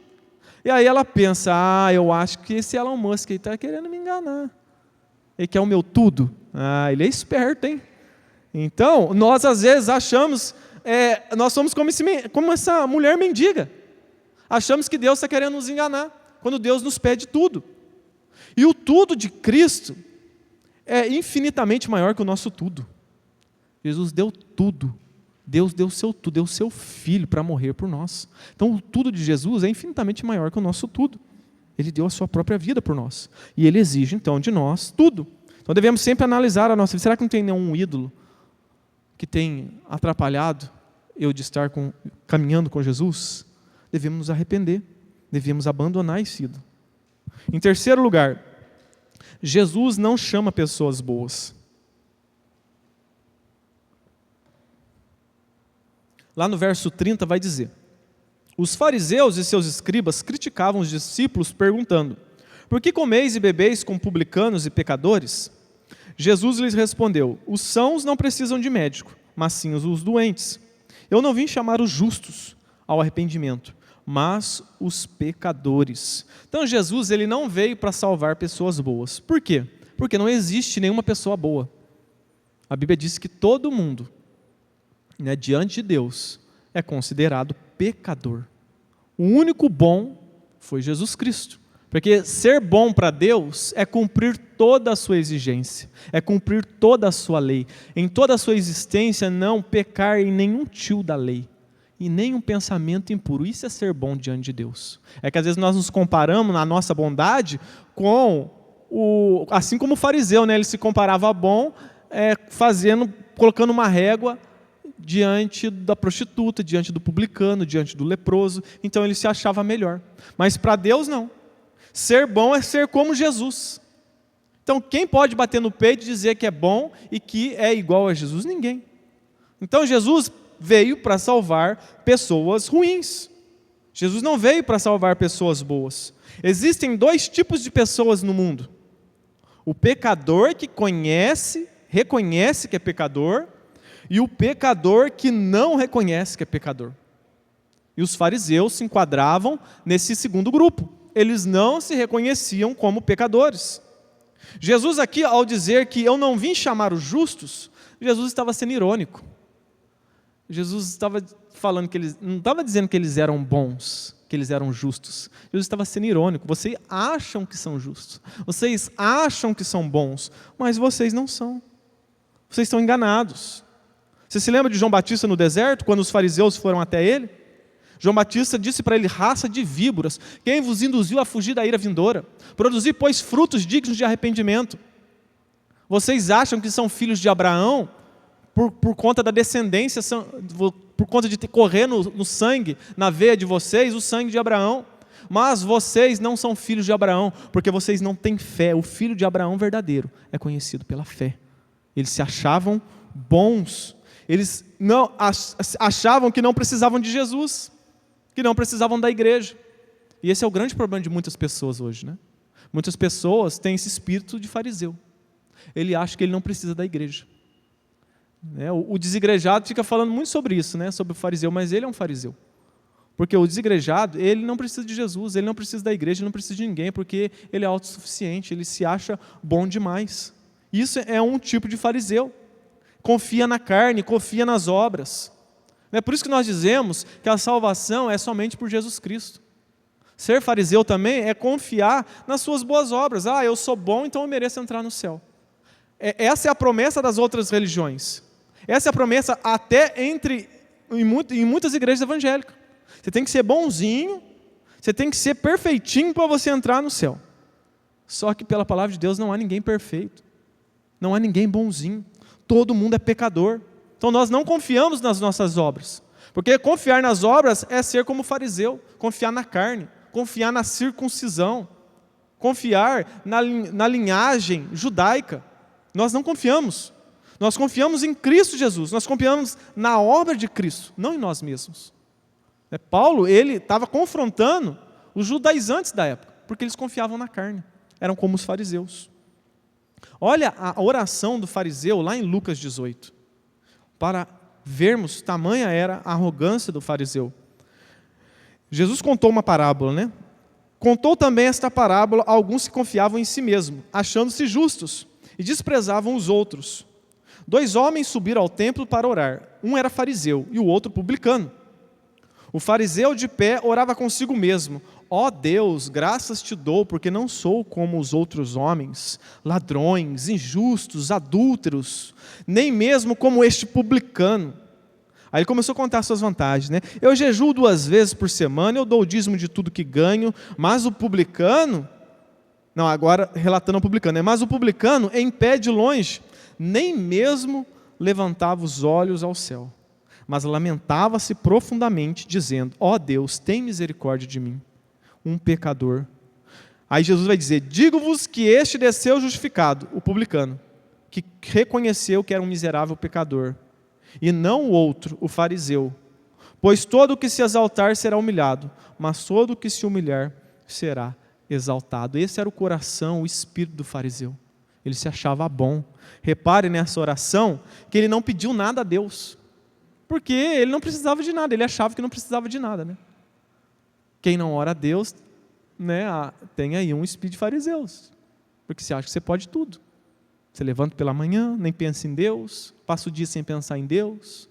E aí ela pensa, eu acho que esse Elon Musk está querendo me enganar. Ele quer o meu tudo. Ele é esperto, hein? Então, nós às vezes achamos, nós somos como essa mulher mendiga. Achamos que Deus está querendo nos enganar, quando Deus nos pede tudo. E o tudo de Cristo é infinitamente maior que o nosso tudo. Jesus deu tudo. Deus deu o seu tudo, deu o seu Filho para morrer por nós. Então o tudo de Jesus é infinitamente maior que o nosso tudo. Ele deu a sua própria vida por nós. E Ele exige então de nós tudo. Então devemos sempre analisar a nossa vida. Será que não tem nenhum ídolo que tem atrapalhado eu de estar caminhando com Jesus? Devemos nos arrepender. Devemos abandonar esse ídolo. Em terceiro lugar, Jesus não chama pessoas boas. Lá no verso 30 vai dizer, os fariseus e seus escribas criticavam os discípulos perguntando, por que comeis e bebeis com publicanos e pecadores? Jesus lhes respondeu, os sãos não precisam de médico, mas sim os doentes. Eu não vim chamar os justos ao arrependimento, mas os pecadores. Então Jesus, ele não veio para salvar pessoas boas. Por quê? Porque não existe nenhuma pessoa boa. A Bíblia diz que todo mundo, né, diante de Deus, é considerado pecador. O único bom foi Jesus Cristo. Porque ser bom para Deus é cumprir toda a sua exigência, é cumprir toda a sua lei. Em toda a sua existência, não pecar em nenhum tio da lei, e nem um pensamento impuro. Isso é ser bom diante de Deus. É que às vezes nós nos comparamos na nossa bondade com assim como o fariseu, né? Ele se comparava a bom, colocando uma régua diante da prostituta, diante do publicano, diante do leproso. Então ele se achava melhor. Mas para Deus não. Ser bom é ser como Jesus. Então quem pode bater no peito e dizer que é bom e que é igual a Jesus? Ninguém. Então Jesus veio para salvar pessoas ruins. Jesus não veio para salvar pessoas boas. Existem dois tipos de pessoas no mundo. O pecador que reconhece que é pecador, e o pecador que não reconhece que é pecador. E os fariseus se enquadravam nesse segundo grupo. Eles não se reconheciam como pecadores. Jesus aqui, ao dizer que eu não vim chamar os justos, Jesus estava sendo irônico. Jesus estava falando que eles, não estava dizendo que eles eram bons, que eles eram justos. Jesus estava sendo irônico. Vocês acham que são justos, vocês acham que são bons, mas vocês não são. Vocês estão enganados. Você se lembra de João Batista no deserto, quando os fariseus foram até ele? João Batista disse para ele: raça de víboras, quem vos induziu a fugir da ira vindoura? Produzir, pois, frutos dignos de arrependimento. Vocês acham que são filhos de Abraão por conta da descendência, por conta de correr no sangue, na veia de vocês, o sangue de Abraão. Mas vocês não são filhos de Abraão, porque vocês não têm fé. O filho de Abraão verdadeiro é conhecido pela fé. Eles se achavam bons. Eles não achavam que não precisavam de Jesus, que não precisavam da igreja. E esse é o grande problema de muitas pessoas hoje, né? Muitas pessoas têm esse espírito de fariseu. Ele acha que ele não precisa da igreja. O desigrejado fica falando muito sobre isso, né? Sobre o fariseu, mas ele é um fariseu. Porque o desigrejado, ele não precisa de Jesus, ele não precisa da igreja, ele não precisa de ninguém, porque ele é autossuficiente, ele se acha bom demais. Isso é um tipo de fariseu. Confia na carne, confia nas obras. É por isso que nós dizemos que a salvação é somente por Jesus Cristo. Ser fariseu também é confiar nas suas boas obras. Eu sou bom, então eu mereço entrar no céu. Essa é a promessa das outras religiões. Essa é a promessa até em muitas igrejas evangélicas. Você tem que ser bonzinho, você tem que ser perfeitinho para você entrar no céu. Só que pela palavra de Deus não há ninguém perfeito. Não há ninguém bonzinho. Todo mundo é pecador. Então nós não confiamos nas nossas obras. Porque confiar nas obras é ser como fariseu, confiar na carne, confiar na circuncisão, confiar na linhagem judaica. Nós não confiamos. Nós confiamos em Cristo Jesus, nós confiamos na obra de Cristo, não em nós mesmos. Paulo, ele estava confrontando os judaizantes da época, porque eles confiavam na carne, eram como os fariseus. Olha a oração do fariseu lá em Lucas 18, para vermos tamanha era a arrogância do fariseu. Jesus contou uma parábola, né? Contou também esta parábola a alguns que confiavam em si mesmo, achando-se justos, e desprezavam os outros. 2 homens subiram ao templo para orar. Um era fariseu e o outro publicano. O fariseu de pé orava consigo mesmo: ó Deus, graças te dou, porque não sou como os outros homens, ladrões, injustos, adúlteros, nem mesmo como este publicano. Aí ele começou a contar as suas vantagens, né? Eu jejuo 2 vezes por semana, eu dou o dízimo de tudo que ganho, mas o publicano, não, agora relatando ao publicano, mas o publicano, em pé de longe, nem mesmo levantava os olhos ao céu, mas lamentava-se profundamente, dizendo: ó Deus, tem misericórdia de mim, um pecador. Aí Jesus vai dizer: digo-vos que este desceu justificado, o publicano, que reconheceu que era um miserável pecador, e não o outro, o fariseu. Pois todo o que se exaltar será humilhado, mas todo o que se humilhar será exaltado. Esse era o coração, o espírito do fariseu. Ele se achava bom. Repare nessa oração que ele não pediu nada a Deus, porque ele não precisava de nada, ele achava que não precisava de nada, né? Quem não ora a Deus, né, tem aí um espírito de fariseus, porque você acha que você pode tudo. Você levanta pela manhã, nem pensa em Deus, passa o dia sem pensar em Deus,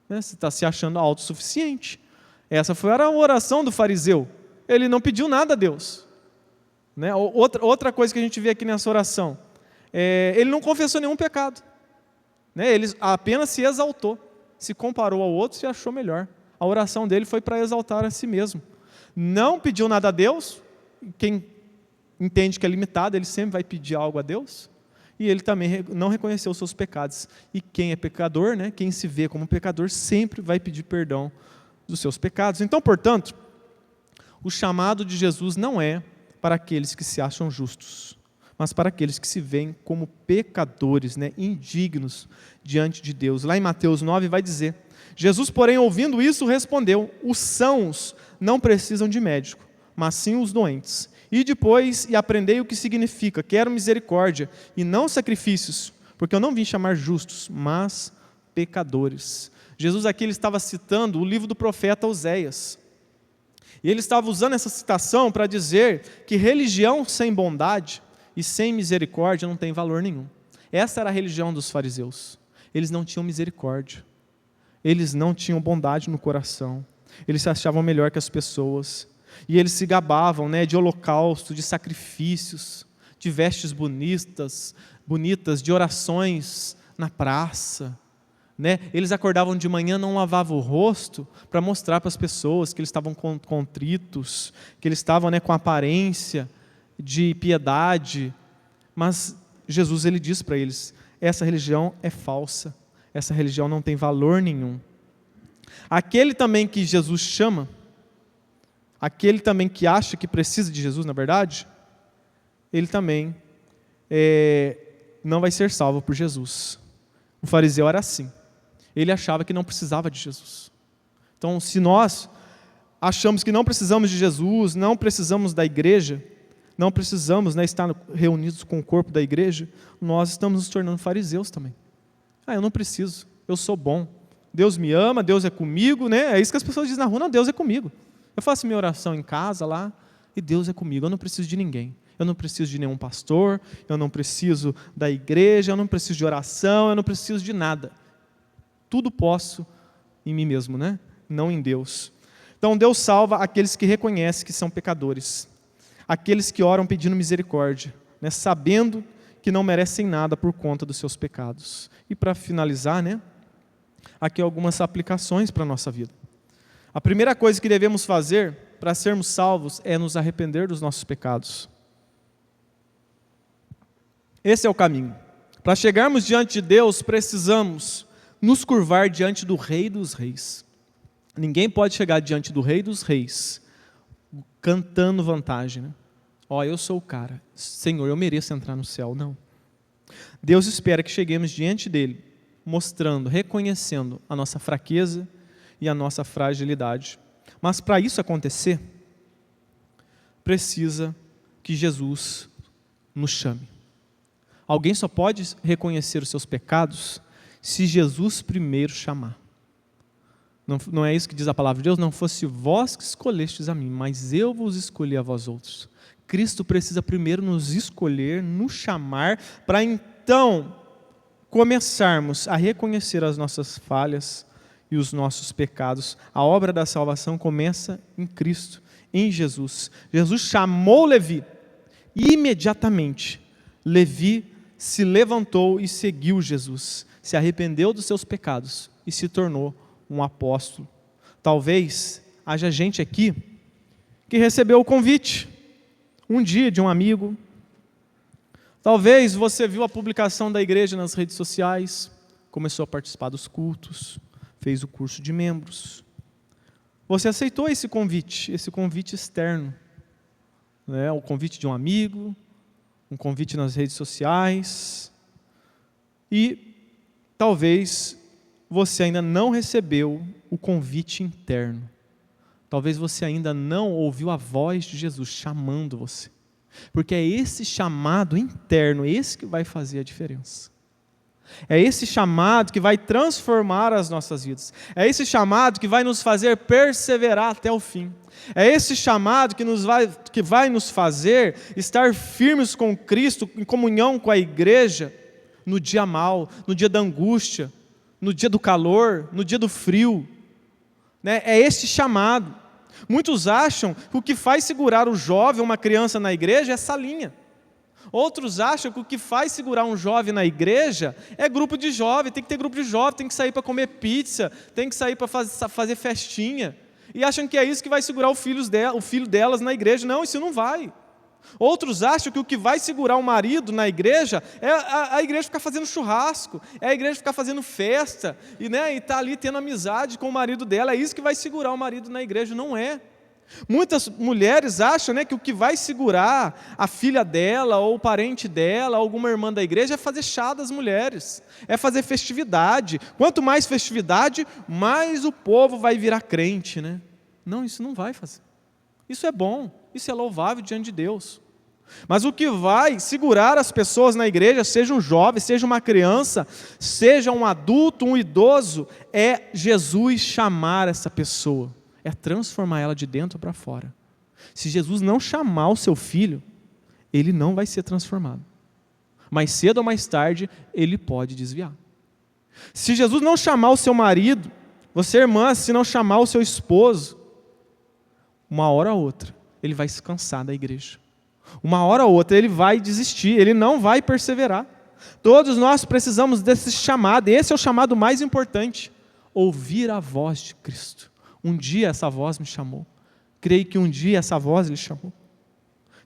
né? Você está se achando autossuficiente. Essa foi a oração do fariseu. Ele não pediu nada a Deus, né? Outra coisa que a gente vê aqui nessa oração, ele não confessou nenhum pecado, né? Ele apenas se exaltou, se comparou ao outro e se achou melhor. A oração dele foi para exaltar a si mesmo. Não pediu nada a Deus. Quem entende que é limitado, ele sempre vai pedir algo a Deus. E ele também não reconheceu os seus pecados. E quem é pecador, né, quem se vê como pecador, sempre vai pedir perdão dos seus pecados. Então, portanto, o chamado de Jesus não é para aqueles que se acham justos, mas para aqueles que se veem como pecadores, né, indignos diante de Deus. Lá em Mateus 9 vai dizer: Jesus, porém, ouvindo isso, respondeu: os sãos não precisam de médico, mas sim os doentes. E depois, e aprendei o que significa: quero misericórdia e não sacrifícios, porque eu não vim chamar justos, mas pecadores. Jesus aqui ele estava citando o livro do profeta Oséias. E ele estava usando essa citação para dizer que religião sem bondade e sem misericórdia não tem valor nenhum. Essa era a religião dos fariseus. Eles não tinham misericórdia. Eles não tinham bondade no coração. Eles se achavam melhor que as pessoas. E eles se gabavam, né, de holocausto, de sacrifícios, de vestes bonitas, de orações na praça. Né? Eles acordavam de manhã, não lavavam o rosto para mostrar para as pessoas que eles estavam contritos, que eles estavam, né, com aparência de piedade. Mas Jesus ele diz para eles: essa religião é falsa, essa religião não tem valor nenhum. Aquele também que Jesus chama, aquele também que acha que precisa de Jesus, na verdade, ele também não vai ser salvo por Jesus. O fariseu era assim. Ele achava que não precisava de Jesus. Então, se nós achamos que não precisamos de Jesus, não precisamos da igreja, não precisamos, né, estar reunidos com o corpo da igreja, nós estamos nos tornando fariseus também. Eu não preciso, eu sou bom, Deus me ama, Deus é comigo, né? É isso que as pessoas dizem na rua: não, Deus é comigo. Eu faço minha oração em casa lá e Deus é comigo, eu não preciso de ninguém. Eu não preciso de nenhum pastor, eu não preciso da igreja, eu não preciso de oração, eu não preciso de nada. Tudo posso em mim mesmo, né? Não em Deus. Então Deus salva aqueles que reconhecem que são pecadores, aqueles que oram pedindo misericórdia, né? Sabendo que não merecem nada por conta dos seus pecados. E para finalizar, né? Aqui algumas aplicações para a nossa vida. A primeira coisa que devemos fazer para sermos salvos é nos arrepender dos nossos pecados. Esse é o caminho. Para chegarmos diante de Deus, precisamos nos curvar diante do Rei dos Reis. Ninguém pode chegar diante do Rei dos Reis cantando vantagem, né? Eu sou o cara, Senhor, eu mereço entrar no céu. Não. Deus espera que cheguemos diante dele, mostrando, reconhecendo a nossa fraqueza e a nossa fragilidade. Mas para isso acontecer, precisa que Jesus nos chame. Alguém só pode reconhecer os seus pecados se Jesus primeiro chamar. Não é isso que diz a palavra de Deus? Não fosse vós que escolhestes a mim, mas eu vos escolhi a vós outros. Cristo precisa primeiro nos escolher, nos chamar, para então começarmos a reconhecer as nossas falhas e os nossos pecados. A obra da salvação começa em Cristo, em Jesus. Jesus chamou Levi e imediatamente Levi se levantou e seguiu Jesus. Se arrependeu dos seus pecados e se tornou um apóstolo. Talvez haja gente aqui que recebeu o convite um dia de um amigo. Talvez você viu a publicação da igreja nas redes sociais, começou a participar dos cultos, fez o curso de membros. Você aceitou esse convite externo, né? O convite de um amigo, um convite nas redes sociais, e talvez você ainda não recebeu o convite interno. Talvez você ainda não ouviu a voz de Jesus chamando você. Porque é esse chamado interno, esse que vai fazer a diferença. É esse chamado que vai transformar as nossas vidas. É esse chamado que vai nos fazer perseverar até o fim. É esse chamado que vai nos fazer estar firmes com Cristo, em comunhão com a igreja, no dia mau, no dia da angústia, no dia do calor, no dia do frio. Né? É esse chamado. Muitos acham que o que faz segurar o jovem, uma criança na igreja, é salinha. Outros acham que o que faz segurar um jovem na igreja é grupo de jovem, tem que ter grupo de jovem, tem que sair para comer pizza, tem que sair para fazer festinha. E acham que é isso que vai segurar o filho delas na igreja. Não, isso não vai. Outros acham que o que vai segurar o marido na igreja é a igreja ficar fazendo churrasco, é a igreja ficar fazendo festa, e tá ali tendo amizade com o marido dela, é isso que vai segurar o marido na igreja. Não é. Muitas mulheres acham, né, que o que vai segurar a filha dela, ou o parente dela, alguma irmã da igreja, é fazer chá das mulheres, é fazer festividade. Quanto mais festividade, mais o povo vai virar crente, né? Não, isso não vai fazer. Isso é bom, isso é louvável diante de Deus. Mas o que vai segurar as pessoas na igreja, seja um jovem, seja uma criança, seja um adulto, um idoso, é Jesus chamar essa pessoa, é transformar ela de dentro para fora. Se Jesus não chamar o seu filho, ele não vai ser transformado. Mais cedo ou mais tarde, ele pode desviar. Se Jesus não chamar o seu marido, você, irmã, se não chamar o seu esposo, uma hora ou outra, ele vai se cansar da igreja. Uma hora ou outra, ele vai desistir, ele não vai perseverar. Todos nós precisamos desse chamado, esse é o chamado mais importante. Ouvir a voz de Cristo. Um dia essa voz me chamou. Creio que um dia essa voz lhe chamou.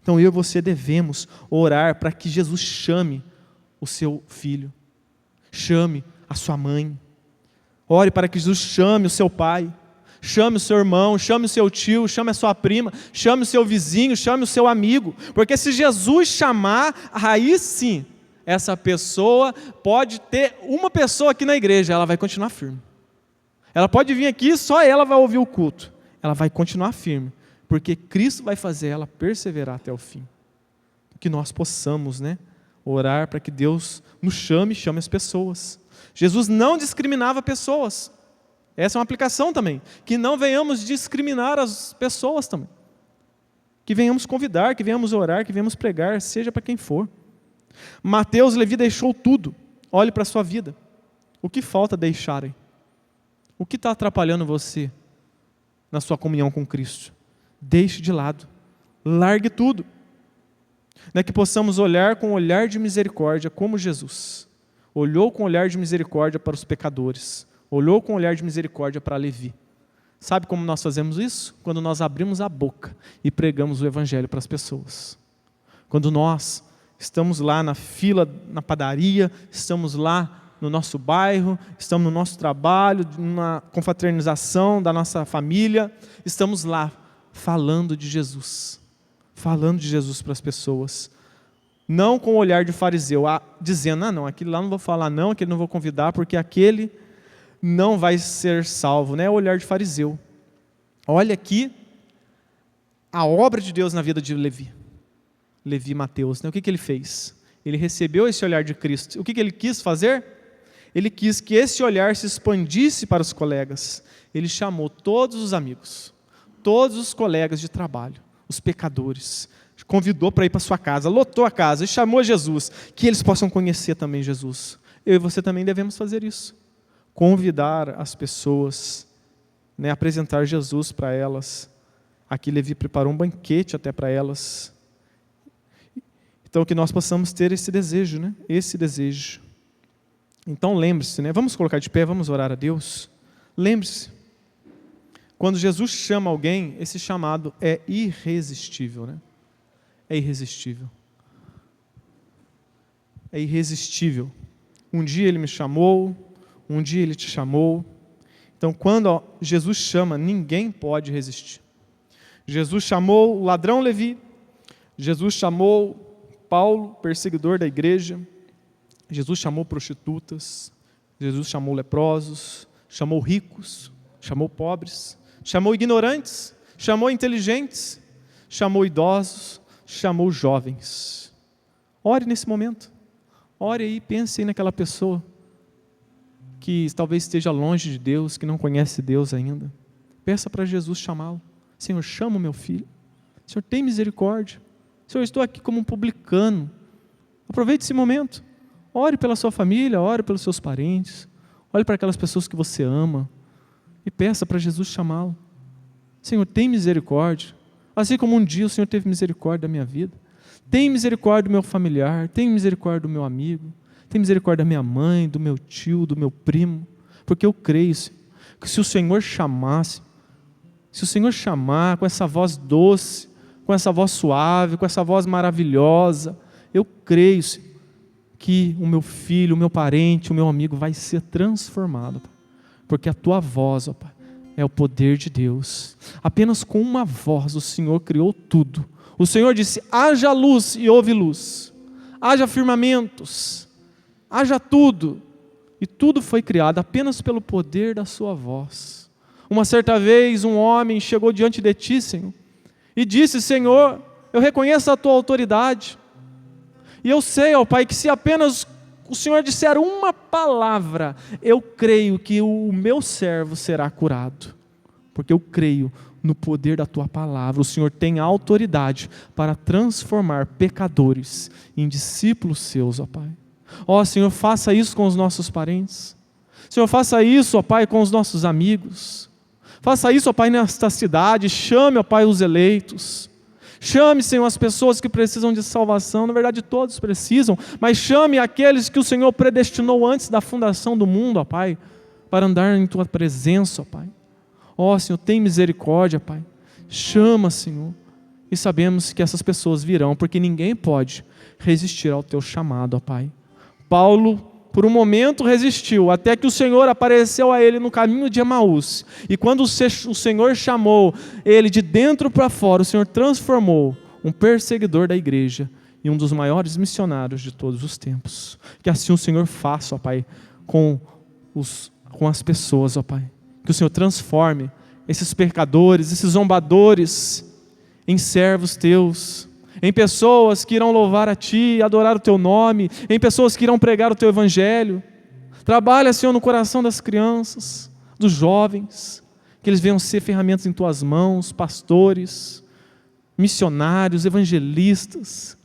Então eu e você devemos orar para que Jesus chame o seu filho. Chame a sua mãe. Ore para que Jesus chame o seu pai. Chame o seu irmão, chame o seu tio, chame a sua prima, chame o seu vizinho, chame o seu amigo. Porque se Jesus chamar, aí sim, essa pessoa pode ter uma pessoa aqui na igreja, ela vai continuar firme. Ela pode vir aqui, só ela vai ouvir o culto. Ela vai continuar firme, porque Cristo vai fazer ela perseverar até o fim. Que nós possamos, né, orar para que Deus nos chame e chame as pessoas. Jesus não discriminava pessoas. Essa é uma aplicação também. Que não venhamos discriminar as pessoas também. Que venhamos convidar, que venhamos orar, que venhamos pregar, seja para quem for. Mateus, Levi deixou tudo. Olhe para a sua vida. O que falta deixarem? O que está atrapalhando você na sua comunhão com Cristo? Deixe de lado. Largue tudo. Não é que possamos olhar com um olhar de misericórdia como Jesus. Olhou com um olhar de misericórdia para os pecadores. Olhou com um olhar de misericórdia para Levi. Sabe como nós fazemos isso? Quando nós abrimos a boca e pregamos o evangelho para as pessoas. Quando nós estamos lá na fila, na padaria, estamos lá no nosso bairro, estamos no nosso trabalho, na confraternização da nossa família, estamos lá falando de Jesus para as pessoas. Não com o olhar de fariseu, dizendo, não, aquele lá não vou falar não, aquele não vou convidar, porque aquele não vai ser salvo, né? É o olhar de fariseu. Olha aqui a obra de Deus na vida de Levi e Mateus, né? O que ele fez? Ele recebeu esse olhar de Cristo. O que ele quis fazer? Ele quis que esse olhar se expandisse para os colegas. Ele chamou todos os amigos, todos os colegas de trabalho, os pecadores, convidou para ir para sua casa, lotou a casa e chamou Jesus, que eles possam conhecer também Jesus. Eu e você também devemos fazer isso. Convidar as pessoas, né, apresentar Jesus para elas. Aqui Levi preparou um banquete até para elas. Então que nós possamos ter esse desejo, né? Esse desejo. Então lembre-se, né? Vamos colocar de pé, vamos orar a Deus. Lembre-se, quando Jesus chama alguém, esse chamado é irresistível, né? É irresistível. É irresistível. Um dia ele me chamou, um dia ele te chamou. Então, quando Jesus chama, ninguém pode resistir. Jesus chamou o ladrão Levi. Jesus chamou Paulo, perseguidor da igreja. Jesus chamou prostitutas. Jesus chamou leprosos. Chamou ricos. Chamou pobres. Chamou ignorantes. Chamou inteligentes. Chamou idosos. Chamou jovens. Ore nesse momento. Ore aí, pense aí naquela pessoa que talvez esteja longe de Deus, que não conhece Deus ainda. Peça para Jesus chamá-lo. Senhor, chama o meu filho. Senhor, tem misericórdia. Senhor, estou aqui como um publicano. Aproveite esse momento. Ore pela sua família, ore pelos seus parentes. Ore para aquelas pessoas que você ama. E peça para Jesus chamá-lo. Senhor, tem misericórdia. Assim como um dia o Senhor teve misericórdia da minha vida. Tem misericórdia do meu familiar. Tem misericórdia do meu amigo. Tem misericórdia da minha mãe, do meu tio, do meu primo, porque eu creio, Senhor, que se o Senhor chamasse, se o Senhor chamar com essa voz doce, com essa voz suave, com essa voz maravilhosa, eu creio, Senhor, que o meu filho, o meu parente, o meu amigo vai ser transformado, Pai, porque a Tua voz, ó Pai, é o poder de Deus. Apenas com uma voz o Senhor criou tudo. O Senhor disse: haja luz, e houve luz. Haja firmamentos, haja tudo. E tudo foi criado apenas pelo poder da sua voz. Uma certa vez um homem chegou diante de ti, Senhor, e disse: Senhor, eu reconheço a tua autoridade. E eu sei, ó Pai, que se apenas o Senhor disser uma palavra, eu creio que o meu servo será curado. Porque eu creio no poder da tua palavra. O Senhor tem autoridade para transformar pecadores em discípulos seus, ó Pai. Ó Senhor, faça isso com os nossos parentes. Senhor, faça isso, ó Pai, com os nossos amigos. Faça isso, ó Pai, nesta cidade. Chame, ó Pai, os eleitos. Chame, Senhor, as pessoas que precisam de salvação. Na verdade, todos precisam. Mas chame aqueles que o Senhor predestinou antes da fundação do mundo, ó Pai, para andar em tua presença, ó Pai. Ó Senhor, tem misericórdia, Pai. Chama, Senhor. E sabemos que essas pessoas virão, porque ninguém pode resistir ao teu chamado, ó Pai. Paulo, por um momento, resistiu, até que o Senhor apareceu a ele no caminho de Emaús. E quando o Senhor chamou ele de dentro para fora, o Senhor transformou um perseguidor da igreja em um dos maiores missionários de todos os tempos. Que assim o Senhor faça, ó Pai, com as pessoas, ó Pai. Que o Senhor transforme esses pecadores, esses zombadores, em servos teus, em pessoas que irão louvar a Ti, adorar o Teu nome, em pessoas que irão pregar o Teu Evangelho. Trabalha, Senhor, no coração das crianças, dos jovens, que eles venham ser ferramentas em Tuas mãos, pastores, missionários, evangelistas.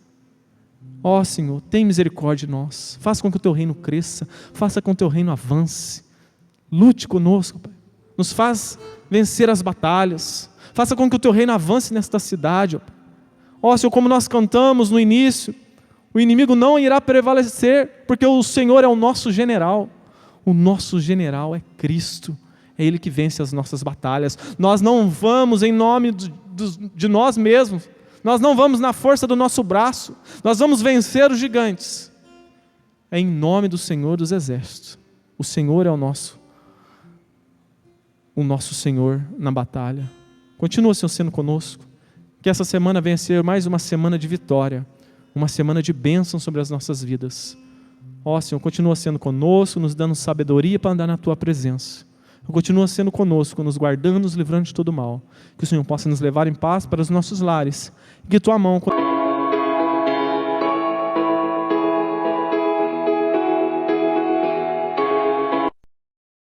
Ó Senhor, tem misericórdia de nós, faça com que o Teu reino cresça, faça com que o Teu reino avance, lute conosco, Pai, nos faz vencer as batalhas, faça com que o Teu reino avance nesta cidade, ó Pai. Ó Senhor, como nós cantamos no início, o inimigo não irá prevalecer, porque o Senhor é o nosso general é Cristo, é Ele que vence as nossas batalhas. Nós não vamos em nome de nós mesmos, nós não vamos na força do nosso braço, nós vamos vencer os gigantes, é em nome do Senhor dos Exércitos. O Senhor é o nosso Senhor na batalha. Continua, Senhor, sendo conosco. Que essa semana venha a ser mais uma semana de vitória, uma semana de bênção sobre as nossas vidas. Ó Senhor, continua sendo conosco, nos dando sabedoria para andar na Tua presença. Continua sendo conosco, nos guardando, nos livrando de todo mal. Que o Senhor possa nos levar em paz para os nossos lares. Que Tua mão